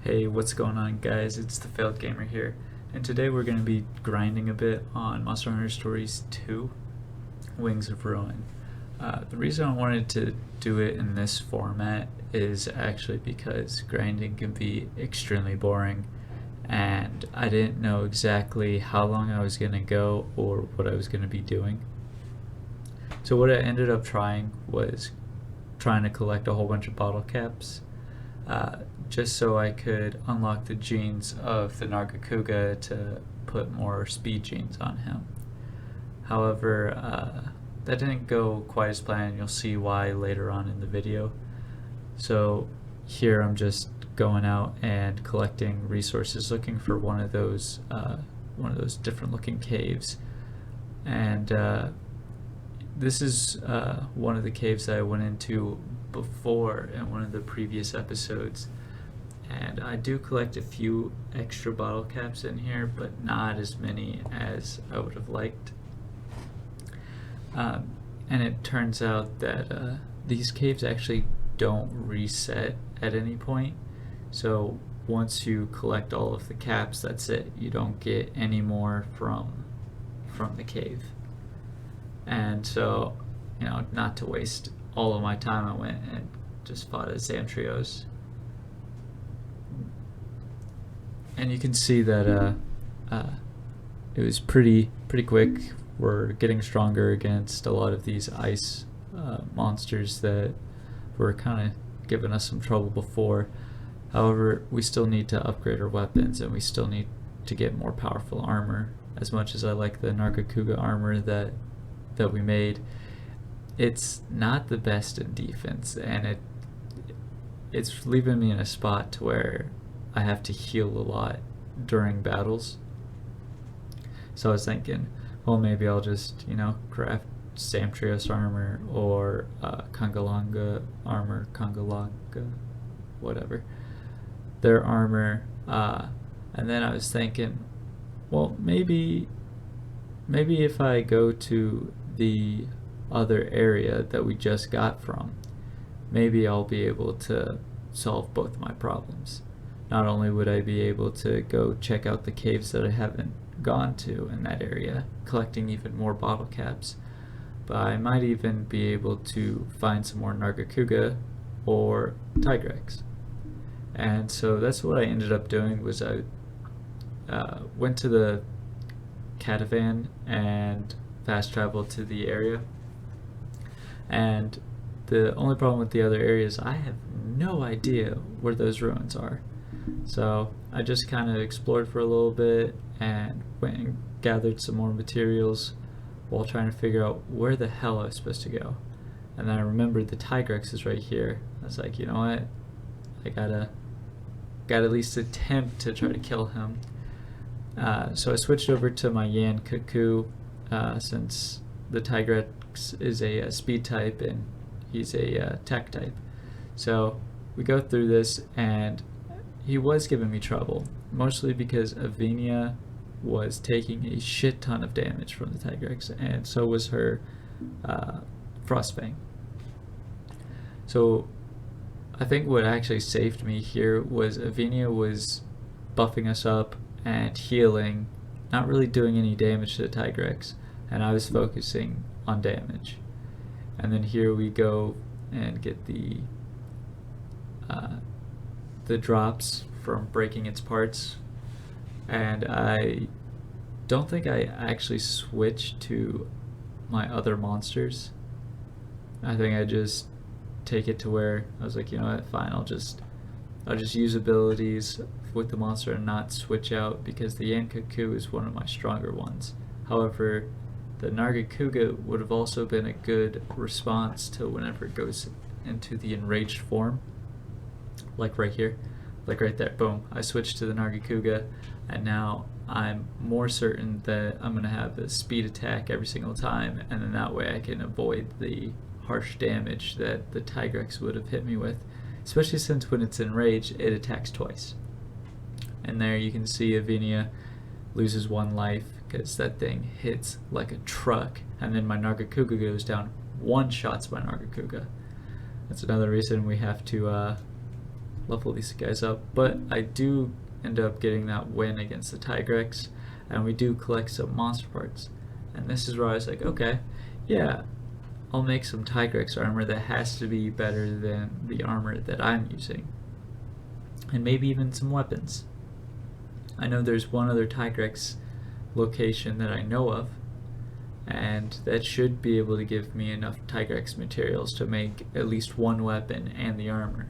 Hey, what's going on, guys? It's the Failed Gamer here, and today we're going to be grinding a bit on Monster Hunter Stories 2, Wings of Ruin. The reason I wanted to do it in this format is actually because grinding can be extremely boring, and I didn't know exactly how long I was going to go or what I was going to be doing. So what I ended up trying was trying to collect a whole bunch of bottle caps, just so I could unlock the genes of the Nargacuga to put more speed genes on him. However, that didn't go quite as planned. You'll see why later on in the video. So here I'm just going out and collecting resources, looking for one of those different looking caves. And this is one of the caves that I went into before in one of the previous episodes. And I do collect a few extra bottle caps in here, but not as many as I would have liked. And it turns out that these caves actually don't reset at any point. So once you collect all of the caps, that's it. You don't get any more from the cave. And so, not to waste all of my time, I went and just fought as Zamtrios. And you can see that it was pretty quick. We're getting stronger against a lot of these ice monsters that were kind of giving us some trouble before. However, we still need to upgrade our weapons, and we still need to get more powerful armor. As much as I like the Nargacuga armor that we made, it's not the best in defense, and it's leaving me in a spot to where I have to heal a lot during battles. So I was thinking, well, maybe I'll just, craft Zamtrios armor or Kangalanga armor, whatever, their armor. And then I was thinking, well, maybe if I go to the other area that we just got from, maybe I'll be able to solve both my problems. Not only would I be able to go check out the caves that I haven't gone to in that area, collecting even more bottle caps, but I might even be able to find some more Nargacuga or Tigrex. And so that's what I ended up doing. Was I went to the catavan and fast traveled to the area. And the only problem with the other areas, I have no idea where those ruins are. So I just kind of explored for a little bit and went and gathered some more materials while trying to figure out where the hell I was supposed to go. And then I remembered the Tigrex is right here. I was like, you know what? I gotta at least attempt to try to kill him. So I switched over to my Yan Cuckoo, since the Tigrex is a speed type and he's a tech type. So we go through this, and he was giving me trouble, mostly because Avinia was taking a shit ton of damage from the Tigrex, and so was her Frostfang. So I think what actually saved me here was Avinia was buffing us up and healing, not really doing any damage to the Tigrex, and I was focusing on damage. And then here we go and get the drops from breaking its parts, and I don't think I actually switched to my other monsters. I think I just take it to where I was like, you know what, fine, I'll just use abilities with the monster and not switch out, because the Yankaku is one of my stronger ones. However, the Nargacuga would have also been a good response to whenever it goes into the enraged form, like right here, like right there. Boom, I switched to the Nargacuga, and now I'm more certain that I'm gonna have a speed attack every single time, and then that way I can avoid the harsh damage that the Tigrex would have hit me with, especially since when it's enraged it attacks twice. And there you can see Avinia loses 1 life because that thing hits like a truck, and then my Nargacuga goes down, one shots my Nargacuga. That's another reason we have to level these guys up. But I do end up getting that win against the Tigrex, and we do collect some monster parts. And this is where I was like, okay, yeah, I'll make some Tigrex armor that has to be better than the armor that I'm using. And maybe even some weapons. I know there's one other Tigrex location that I know of, and that should be able to give me enough Tigrex materials to make at least one weapon and the armor.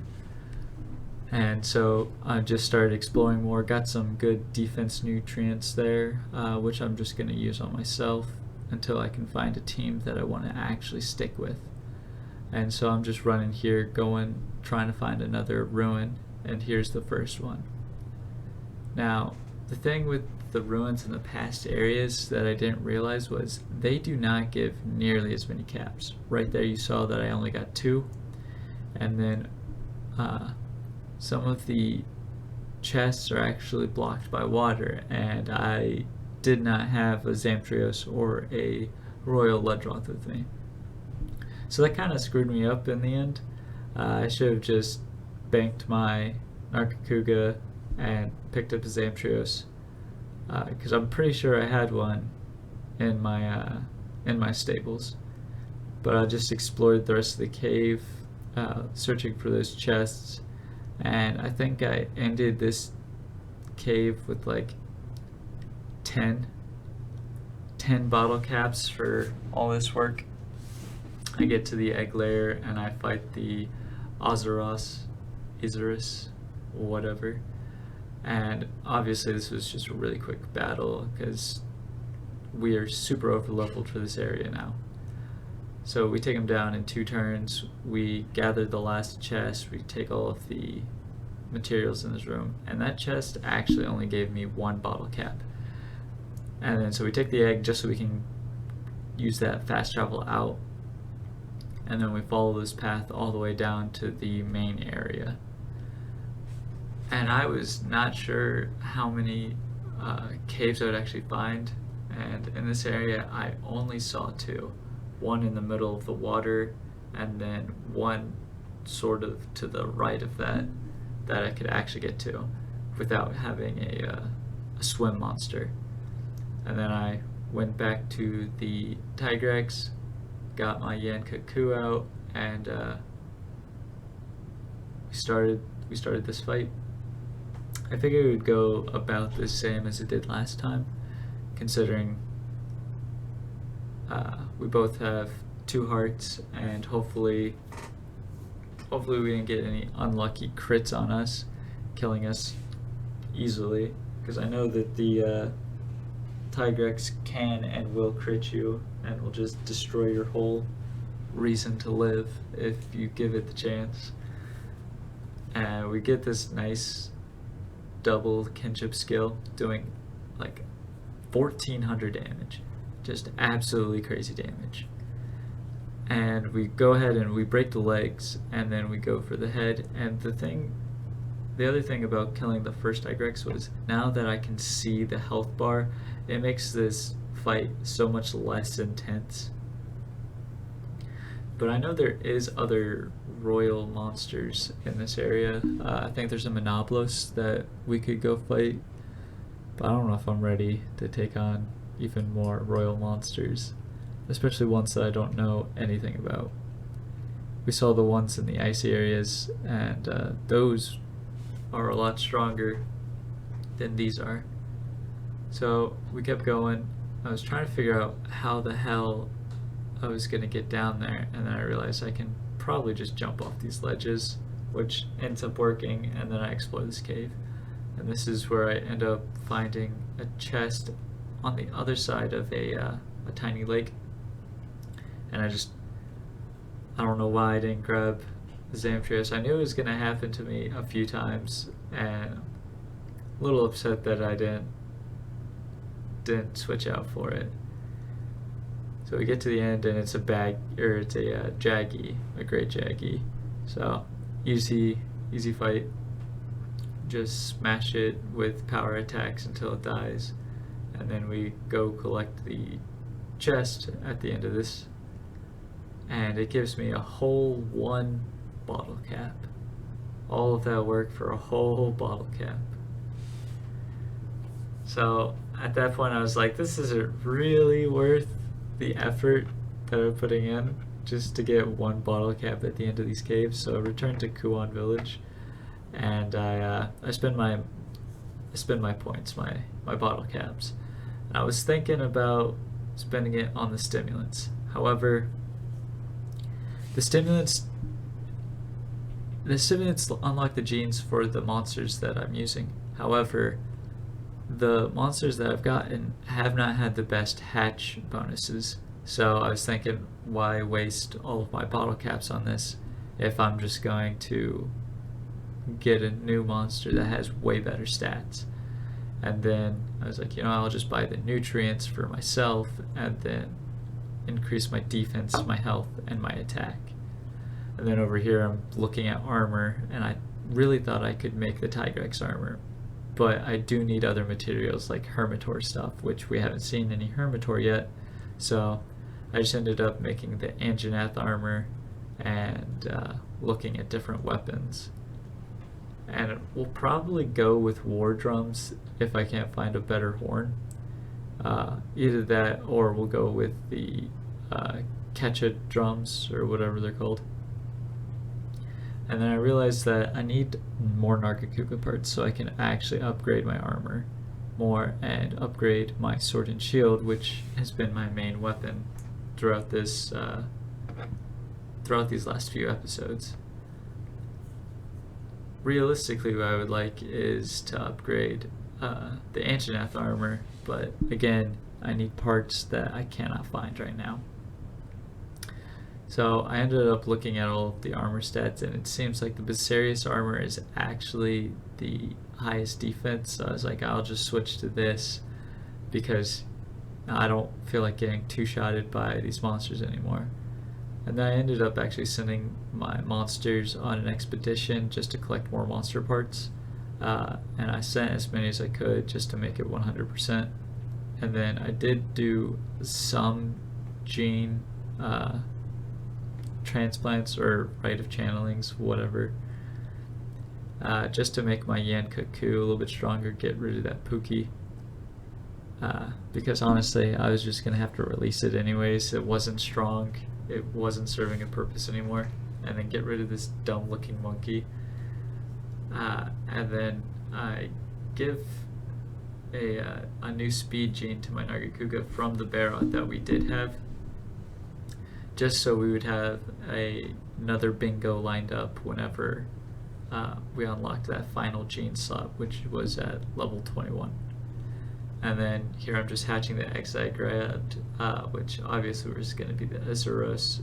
And so I just started exploring more, got some good defense nutrients there, which I'm just going to use on myself until I can find a team that I want to actually stick with. And so I'm just running here, trying to find another ruin, and here's the first one. Now, the thing with the ruins in the past areas that I didn't realize was they do not give nearly as many caps. Right there you saw that I only got 2, and then some of the chests are actually blocked by water, and I did not have a Zamtrios or a Royal Ledroth with me. So that kind of screwed me up in the end. I should have just banked my Narcocuga and picked up a Zamtrios, because I'm pretty sure I had one in my stables. But I just explored the rest of the cave, searching for those chests, and I think I ended this cave with like 10 bottle caps for all this work. I get to the egg layer and I fight the Isurus, whatever. And obviously this was just a really quick battle because we are super over leveled for this area now. So we take him down in 2 turns, we gather the last chest, we take all of the materials in this room, and that chest actually only gave me 1 bottle cap. And then so we take the egg just so we can use that fast travel out, and then we follow this path all the way down to the main area. And I was not sure how many caves I would actually find, and in this area I only saw 2. One in the middle of the water, and then one sort of to the right of that I could actually get to without having a swim monster. And then I went back to the Tigrex, got my Yankaku out, and we started this fight. I figured it would go about the same as it did last time, considering we both have 2 hearts, and hopefully we didn't get any unlucky crits on us, killing us easily, because I know that the Tigrex can and will crit you and will just destroy your whole reason to live if you give it the chance. And we get this nice double kinship skill doing like 1400 damage, just absolutely crazy damage. And we go ahead and we break the legs, and then we go for the head. And the other thing about killing the first Tigrex was, now that I can see the health bar, it makes this fight so much less intense. But I know there is other royal monsters in this area. I think there's a Monoblos that we could go fight, but I don't know if I'm ready to take on even more royal monsters, especially ones that I don't know anything about. We saw the ones in the icy areas, and those are a lot stronger than these are. So we kept going. I was trying to figure out how the hell I was going to get down there, and then I realized I can probably just jump off these ledges, which ends up working, and then I explore this cave. And this is where I end up finding a chest on the other side of a tiny lake. And I don't know why I didn't grab the Zamtrios. I knew it was going to happen to me a few times, and I'm a little upset that I didn't switch out for it. So we get to the end, and it's a Jaggy, a great Jaggy. So easy fight. Just smash it with power attacks until it dies, and then we go collect the chest at the end of this, and it gives me a whole 1 bottle cap. All of that work for a whole bottle cap. So at that point, I was like, this isn't really worth the effort that I'm putting in just to get one bottle cap at the end of these caves. So I returned to Kuan Village, and I spend my points, my bottle caps. And I was thinking about spending it on the stimulants. However, the stimulants unlock the genes for the monsters that I'm using. However, the monsters that I've gotten have not had the best hatch bonuses. So I was thinking, why waste all of my bottle caps on this if I'm just going to get a new monster that has way better stats? And then I was like, I'll just buy the nutrients for myself and then increase my defense, my health, and my attack. And then over here I'm looking at armor, and I really thought I could make the Tigrex armor, but I do need other materials like Hermitor stuff, which we haven't seen any Hermitor yet. So I just ended up making the Anjanath armor and looking at different weapons. And we'll probably go with war drums if I can't find a better horn. Either that, or we'll go with the Ketcha drums, or whatever they're called. And then I realized that I need more Nargacuga parts so I can actually upgrade my armor more and upgrade my sword and shield, which has been my main weapon throughout this throughout these last few episodes. Realistically, what I would like is to upgrade the Anjanath armor, but again, I need parts that I cannot find right now. So I ended up looking at all of the armor stats, and it seems like the Basarius armor is actually the highest defense. So I was like, I'll just switch to this because I don't feel like getting two-shotted by these monsters anymore. And then I ended up actually sending my monsters on an expedition just to collect more monster parts. And I sent as many as I could just to make it 100%. And then I did do some gene transplants or rite of channelings, whatever, just to make my Yankaku a little bit stronger, get rid of that Pookie. Because honestly, I was just gonna have to release it anyways. It wasn't strong, it wasn't serving a purpose anymore, and then get rid of this dumb looking monkey. And then I give a new speed gene to my Nargacuga from the Barot that we did have, just so we would have another bingo lined up whenever we unlocked that final gene slot, which was at level 21. And then here I'm just hatching the X I grabbed, which obviously was going to be the Azuros